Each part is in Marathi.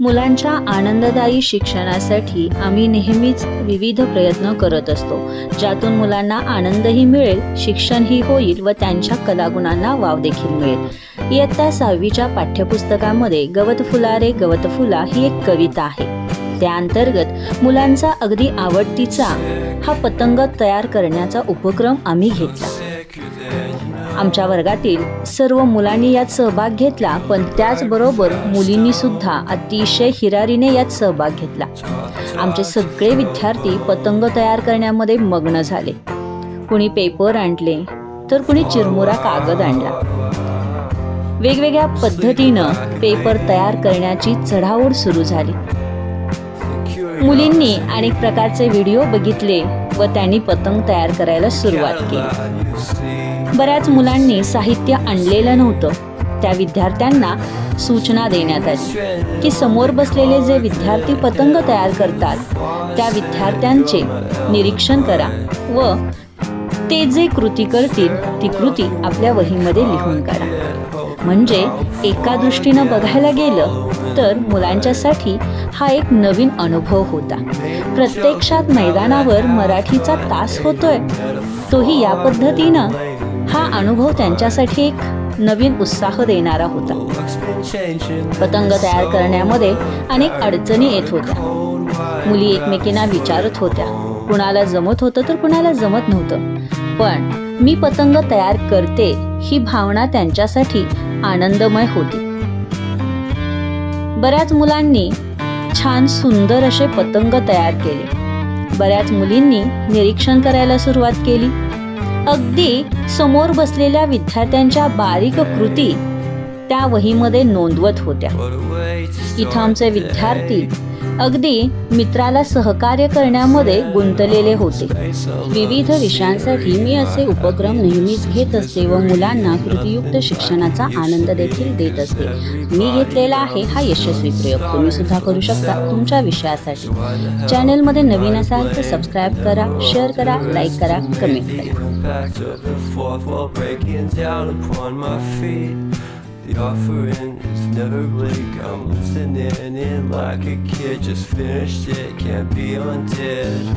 मुलांच्या आनंददायी शिक्षणासाठी आम्ही नेहमीच विविध प्रयत्न करत असतो, ज्यातून मुलांना आनंदही मिळेल, शिक्षणही होईल व त्यांच्या कलागुणांना वाव देखील मिळेल. इयत्ता 6वीच्या पाठ्यपुस्तकामध्ये गवत फुला रे गवत फुला ही एक कविता आहे. त्या अंतर्गत मुलांचा अगदी आवडतीचा हा पतंग तयार करण्याचा उपक्रम आम्ही घेतला. आमच्या वर्गातील सर्व मुलांनी यात सहभाग घेतला, पण त्याचबरोबर मुलींनी सुद्धा अतिशय हिरारीने यात सहभाग घेतला. आमचे सगळे विद्यार्थी पतंग तयार करण्यामध्ये मग्न झाले. कुणी पेपर आणले तर कुणी चिरमुरा कागद आणला. वेगवेगळ्या पद्धतीनं पेपर तयार करण्याची चढाओढ सुरू झाली. मुलींनी अनेक प्रकारचे व्हिडिओ बघितले व त्यांनी पतंग तयार करायला सुरुवात केली. बऱ्याच मुलांनी साहित्य आणलेलं नव्हतं. त्या विद्यार्थ्यांना सूचना देण्यात आली की समोर बसलेले जे विद्यार्थी पतंग तयार करतात त्या विद्यार्थ्यांचे निरीक्षण करा व ते जे कृती करतील ती कृती आपल्या वहीमध्ये लिहून काढा. म्हणजे एका दृष्टीनं बघायला गेलं तर मुलांच्यासाठी हा एक नवीन अनुभव होता. प्रत्यक्षात मैदानावर मराठीचा तास होतोय, तोही या पद्धतीनं हा अनुभव त्यांच्यासाठी एक नवीन उत्साह देणारा होता. पतंग तयार करण्यामध्ये अनेक अडचणी येत होत्या. मुली एकमेकींना विचारत होत्या. कुणाला जमत होतं तर कुणाला जमत नव्हतं, पण मी पतंग तयार करते ही भावना त्यांच्यासाठी आनंदमय होती. बऱ्याच मुलांनी छान सुंदर असे पतंग तयार केले. बऱ्याच मुलींनी निरीक्षण करायला सुरुवात केली. अगदी समोर बसलेल्या विद्यार्थ्यांच्या बारीक कृती त्या वहीमध्ये नोंदवत होत्या. इथं आमचे विद्यार्थी अगदी मित्राला सहकार्य करण्यामध्ये गुंतलेले होते. विविध विषयांसाठी मी असे उपक्रम नेहमीच घेत असते व मुलांना कृतीयुक्त शिक्षणाचा आनंद देखील देत असते. मी घेतलेला आहे हा यशस्वी प्रयोग. तुम्ही सुद्धा करू शकता तुमच्या विषयासाठी. चॅनलमध्ये नवीन असाल तर सबस्क्राईब करा, शेअर करा, लाईक करा, कमेंट करा. The offering is never bleak. I'm listening in like a kid, just finished it, can't be undid.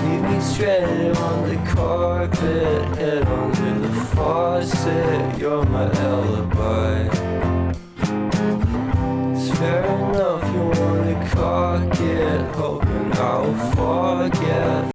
Leave me stranded on the carpet, head under the faucet. You're my alibi.